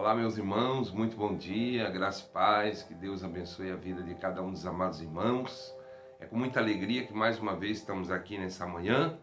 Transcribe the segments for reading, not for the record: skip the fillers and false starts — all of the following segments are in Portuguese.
Olá, meus irmãos, muito bom dia, graça e paz, que Deus abençoe a vida de cada um dos amados irmãos. É com muita alegria que mais uma vez estamos aqui nessa manhã,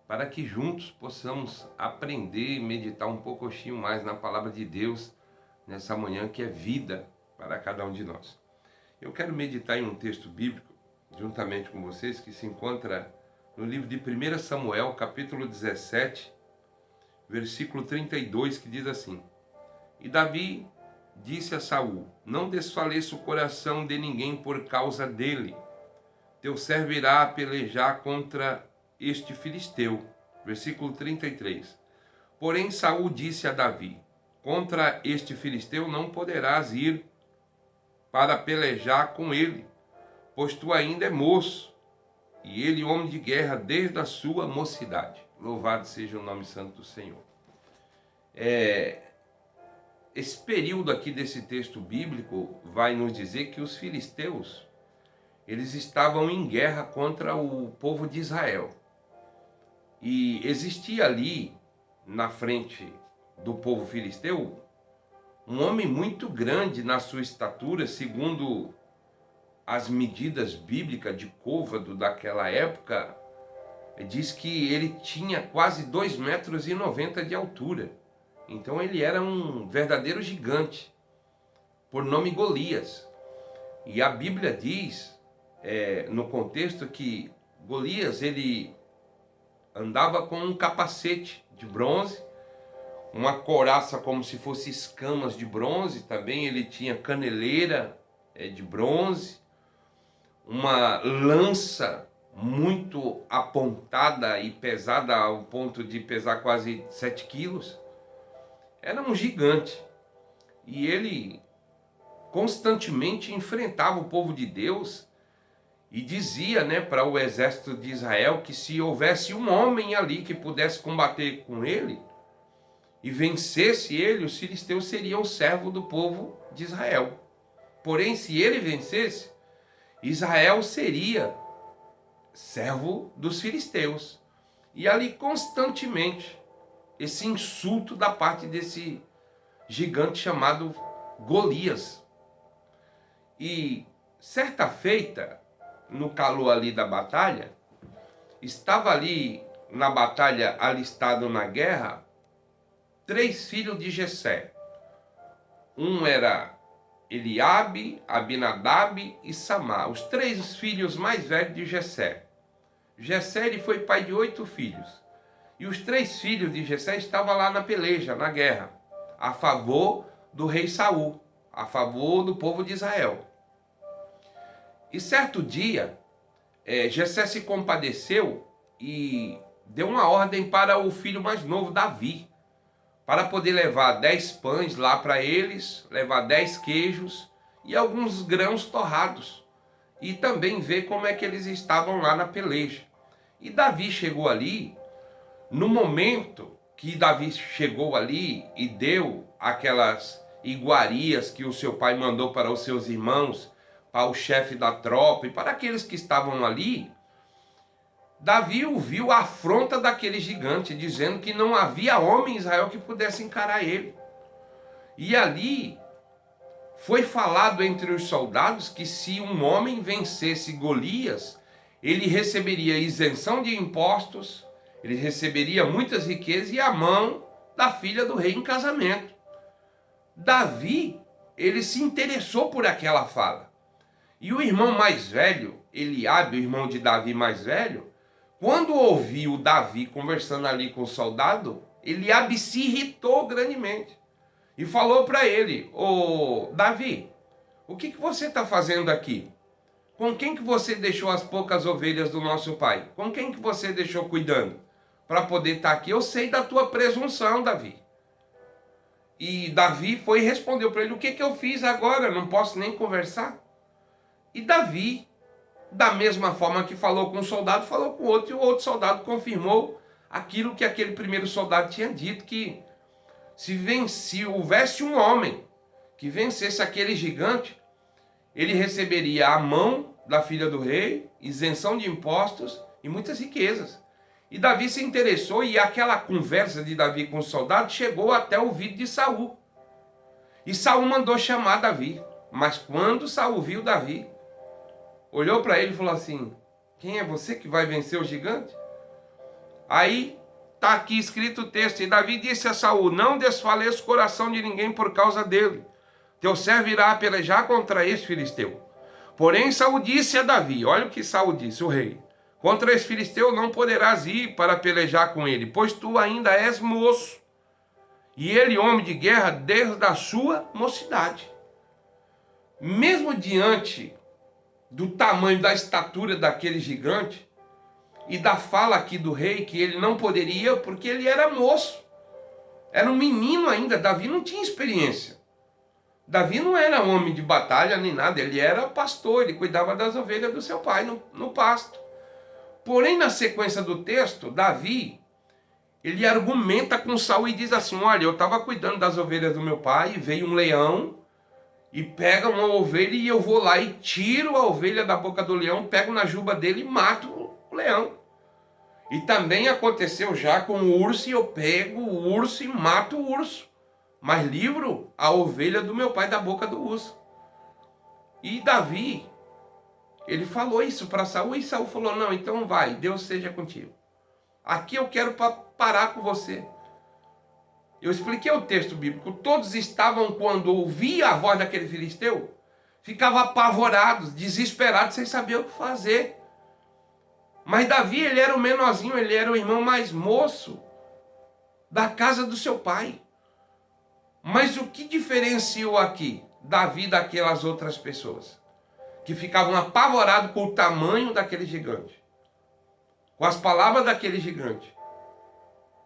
para que juntos possamos aprender e meditar um pouquinho mais na palavra de Deus, nessa manhã que é vida para cada um de nós. Eu quero meditar em um texto bíblico, juntamente com vocês, que se encontra no livro de 1 Samuel, capítulo 17, versículo 32, que diz assim: E Davi disse a Saul: Não desfaleça o coração de ninguém por causa dele. Teu servo irá pelejar contra este filisteu. Versículo 33. Porém Saul disse a Davi: Contra este filisteu não poderás ir para pelejar com ele, pois tu ainda é moço, e ele homem de guerra desde a sua mocidade. Louvado seja o nome santo do Senhor. Esse período aqui desse texto bíblico vai nos dizer que os filisteus, eles estavam em guerra contra o povo de Israel. E existia ali, na frente do povo filisteu, um homem muito grande na sua estatura, segundo as medidas bíblicas de côvado daquela época. Diz que ele tinha quase 2,90 metros de altura. Então ele era um verdadeiro gigante, por nome Golias. E a Bíblia diz, no contexto, que Golias ele andava com um capacete de bronze, uma couraça como se fosse escamas de bronze, também ele tinha caneleira de bronze, uma lança muito apontada e pesada ao ponto de pesar quase 7 quilos. Era um gigante, e ele constantemente enfrentava o povo de Deus e dizia, para o exército de Israel que se houvesse um homem ali que pudesse combater com ele e vencesse ele, os filisteus seriam servo do povo de Israel. Porém, se ele vencesse, Israel seria servo dos filisteus. E ali constantemente esse insulto da parte desse gigante chamado Golias. E certa feita, no calor ali da batalha, estava ali na batalha, alistado na guerra, 3 filhos de Jessé. Um era Eliabe, Abinadab e Samá, os 3 filhos mais velhos de Jessé. Jessé ele foi pai de 8 filhos. E os 3 filhos de Jessé estavam lá na peleja, na guerra, a favor do rei Saul, a favor do povo de Israel. E certo dia, Jessé se compadeceu e deu uma ordem para o filho mais novo, Davi, para poder levar 10 pães lá para eles, levar 10 queijos e alguns grãos torrados, e também ver como é que eles estavam lá na peleja. E Davi chegou ali. No momento que Davi chegou ali e deu aquelas iguarias que o seu pai mandou para os seus irmãos, para o chefe da tropa e para aqueles que estavam ali, Davi ouviu a afronta daquele gigante, dizendo que não havia homem em Israel que pudesse encarar ele. E ali foi falado entre os soldados que se um homem vencesse Golias, ele receberia isenção de impostos, ele receberia muitas riquezas e a mão da filha do rei em casamento. Davi, ele se interessou por aquela fala. E o irmão mais velho, Eliabe, o irmão de Davi mais velho, quando ouviu Davi conversando ali com o soldado, Eliabe se irritou grandemente e falou para ele: Ô Davi, o que você está fazendo aqui? Com quem que você deixou as poucas ovelhas do nosso pai? Com quem que você deixou cuidando para poder estar aqui? Eu sei da tua presunção, Davi. E Davi foi e respondeu para ele: o que eu fiz agora? Não posso nem conversar? E Davi, da mesma forma que falou com um soldado, falou com outro, e o outro soldado confirmou aquilo que aquele primeiro soldado tinha dito, que se houvesse um homem que vencesse aquele gigante, ele receberia a mão da filha do rei, isenção de impostos e muitas riquezas. E Davi se interessou, e aquela conversa de Davi com o soldado chegou até o ouvido de Saul. E Saul mandou chamar Davi. Mas quando Saul viu Davi, olhou para ele e falou assim: quem é você que vai vencer o gigante? Aí está aqui escrito o texto: e Davi disse a Saul: não desfaleça o coração de ninguém por causa dele. Teu servo irá pelejar contra esse filisteu. Porém Saul disse a Davi, olha o que Saul disse, o rei: contra esse filisteu não poderás ir para pelejar com ele, pois tu ainda és moço, e ele homem de guerra desde a sua mocidade. Mesmo diante do tamanho, da estatura daquele gigante, e da fala aqui do rei, que ele não poderia, porque ele era moço, era um menino ainda. Davi não tinha experiência. Davi não era homem de batalha nem nada, ele era pastor, ele cuidava das ovelhas do seu pai no pasto. Porém, na sequência do texto, Davi, ele argumenta com Saul e diz assim: olha, eu estava cuidando das ovelhas do meu pai, e veio um leão, e pega uma ovelha, e eu vou lá e tiro a ovelha da boca do leão, pego na juba dele e mato o leão. E também aconteceu já com o urso, e eu pego o urso e mato o urso, mas livro a ovelha do meu pai da boca do urso. E Davi, ele falou isso para Saul, e Saul falou: não, então vai, Deus seja contigo. Aqui eu quero parar com você. Eu expliquei o texto bíblico. Todos estavam, quando ouvia a voz daquele filisteu, ficavam apavorados, desesperados, sem saber o que fazer. Mas Davi, ele era o menorzinho, ele era o irmão mais moço da casa do seu pai. Mas o que diferenciou aqui Davi daquelas outras pessoas que ficavam apavorados com o tamanho daquele gigante, com as palavras daquele gigante?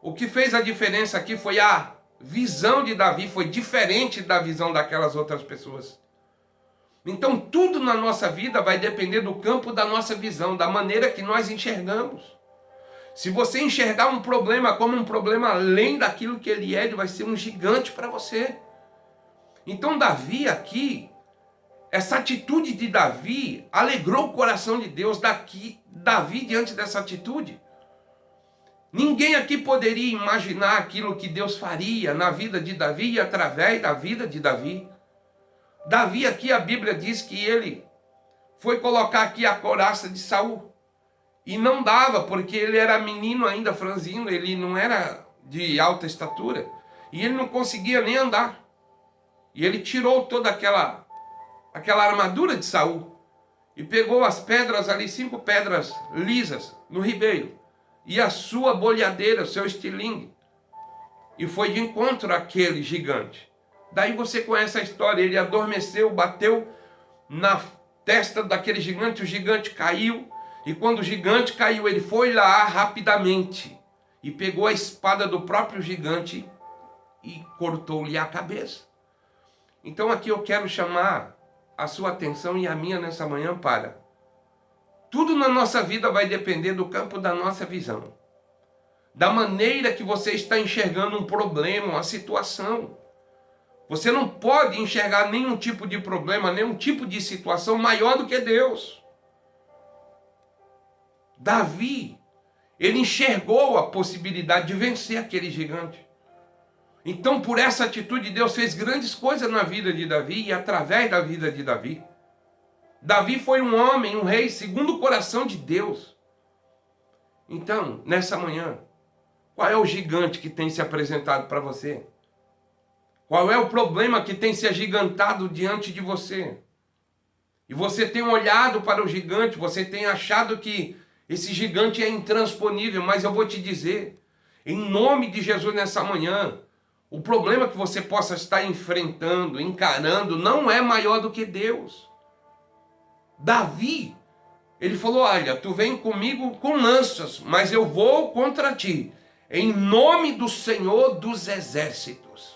O que fez a diferença aqui foi a visão de Davi, foi diferente da visão daquelas outras pessoas. Então tudo na nossa vida vai depender do campo da nossa visão, da maneira que nós enxergamos. Se você enxergar um problema como um problema além daquilo que ele vai ser um gigante para você. Então Davi aqui, essa atitude de Davi alegrou o coração de Deus. Davi, diante dessa atitude, ninguém aqui poderia imaginar aquilo que Deus faria na vida de Davi e através da vida de Davi. Davi aqui, a Bíblia diz que ele foi colocar aqui a couraça de Saul. E não dava, porque ele era menino ainda, franzino, ele não era de alta estatura. E ele não conseguia nem andar. E ele tirou toda aquela armadura de Saul. E pegou as pedras ali, 5 pedras lisas, no ribeiro. E a sua boleadeira, o seu estilingue. E foi de encontro àquele gigante. Daí você conhece a história, ele adormeceu, bateu na testa daquele gigante, o gigante caiu. E quando o gigante caiu, ele foi lá rapidamente e pegou a espada do próprio gigante e cortou-lhe a cabeça. Então aqui eu quero chamar a sua atenção e a minha nessa manhã para: tudo na nossa vida vai depender do campo da nossa visão, da maneira que você está enxergando um problema, uma situação. Você não pode enxergar nenhum tipo de problema, nenhum tipo de situação maior do que Deus. Davi, ele enxergou a possibilidade de vencer aquele gigante. Então, por essa atitude, Deus fez grandes coisas na vida de Davi e através da vida de Davi. Davi foi um homem, um rei, segundo o coração de Deus. Então, nessa manhã, qual é o gigante que tem se apresentado para você? Qual é o problema que tem se agigantado diante de você? E você tem olhado para o gigante, você tem achado que esse gigante é intransponível, mas eu vou te dizer, em nome de Jesus nessa manhã, o problema que você possa estar enfrentando, encarando, não é maior do que Deus. Davi, ele falou: olha, tu vem comigo com lanças, mas eu vou contra ti, em nome do Senhor dos Exércitos.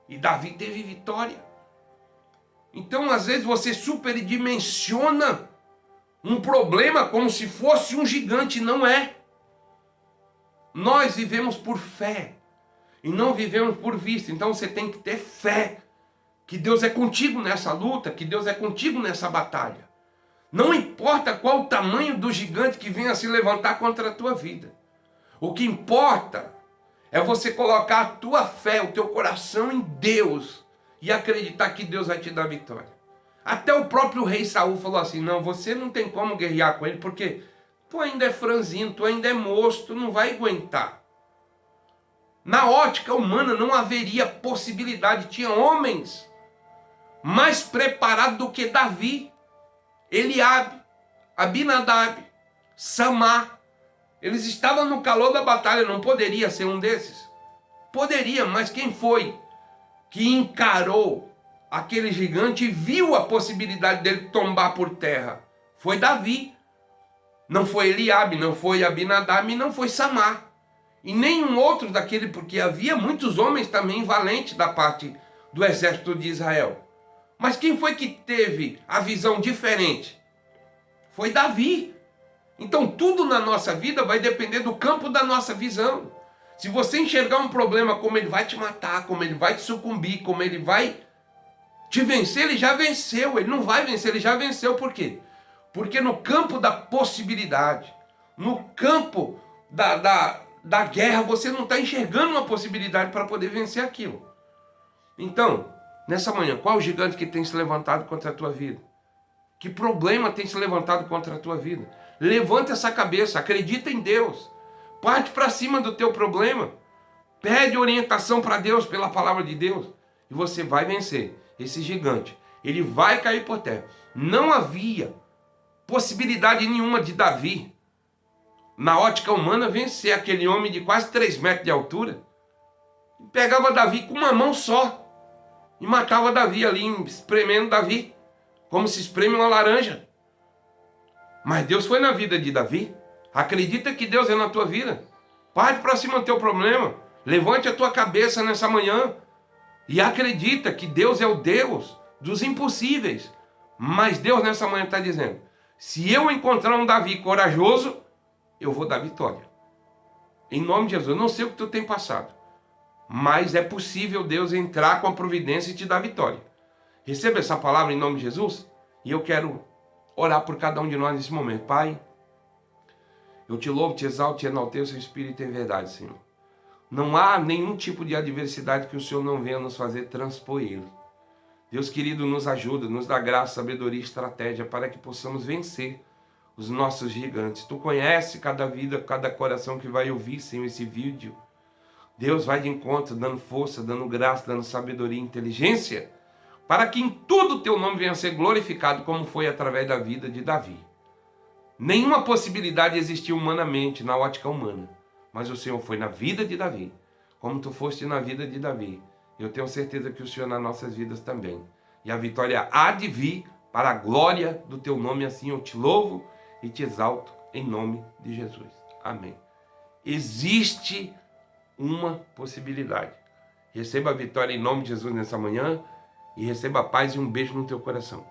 E Davi teve vitória. Então, às vezes, você superdimensiona um problema como se fosse um gigante. Não é. Nós vivemos por fé e não vivemos por vista. Então você tem que ter fé que Deus é contigo nessa luta, que Deus é contigo nessa batalha. Não importa qual o tamanho do gigante que venha se levantar contra a tua vida. O que importa é você colocar a tua fé, o teu coração em Deus e acreditar que Deus vai te dar vitória. Até o próprio rei Saul falou assim, não, você não tem como guerrear com ele, porque tu ainda é franzino, tu ainda é moço, tu não vai aguentar. Na ótica humana não haveria possibilidade, tinha homens mais preparados do que Davi, Eliabe, Abinadab, Samar. Eles estavam no calor da batalha, não poderia ser um desses? Poderia, mas quem foi que encarou aquele gigante e viu a possibilidade dele tombar por terra? Foi Davi. Não foi Eliabe, não foi Abinadab, não foi Samar. E nenhum outro daquele, porque havia muitos homens também valentes da parte do exército de Israel. Mas quem foi que teve a visão diferente? Foi Davi. Então tudo na nossa vida vai depender do campo da nossa visão. Se você enxergar um problema como ele vai te matar, como ele vai te sucumbir, como ele vai te vencer, ele já venceu. Ele não vai vencer, ele já venceu. Por quê? Porque no campo da possibilidade, no campo da guerra, você não está enxergando uma possibilidade para poder vencer aquilo. Então, nessa manhã, qual o gigante que tem se levantado contra a tua vida? Que problema tem se levantado contra a tua vida? Levanta essa cabeça, acredita em Deus. Parte para cima do teu problema. Pede orientação para Deus pela palavra de Deus. E você vai vencer esse gigante. Ele vai cair por terra. Não havia possibilidade nenhuma de Davi, na ótica humana, vencer aquele homem de quase 3 metros de altura. Pegava Davi com uma mão só e matava Davi ali, espremendo Davi, como se espreme uma laranja. Mas Deus foi na vida de Davi. Acredita que Deus é na tua vida. Parte para cima do teu problema. Levante a tua cabeça nessa manhã e acredita que Deus é o Deus dos impossíveis. Mas Deus nessa manhã está dizendo, se eu encontrar um Davi corajoso, eu vou dar vitória. Em nome de Jesus. Eu não sei o que tu tem passado, mas é possível Deus entrar com a providência e te dar vitória. Receba essa palavra em nome de Jesus. E eu quero orar por cada um de nós nesse momento. Pai, eu te louvo, te exalto, te enalteço o Espírito em verdade, Senhor. Não há nenhum tipo de adversidade que o Senhor não venha nos fazer transpor ele. Deus querido, nos ajuda, nos dá graça, sabedoria e estratégia para que possamos vencer os nossos gigantes. Tu conhece cada vida, cada coração que vai ouvir, Senhor, esse vídeo. Deus vai de encontro, dando força, dando graça, dando sabedoria e inteligência, para que em tudo o teu nome venha a ser glorificado, como foi através da vida de Davi. Nenhuma possibilidade existiu humanamente, na ótica humana, mas o Senhor foi na vida de Davi, como tu foste na vida de Davi. Eu tenho certeza que o Senhor nas nossas vidas também. E a vitória há de vir para a glória do teu nome, assim eu te louvo e te exalto em nome de Jesus. Amém. Existe uma possibilidade. Receba a vitória em nome de Jesus nessa manhã e receba a paz e um beijo no teu coração.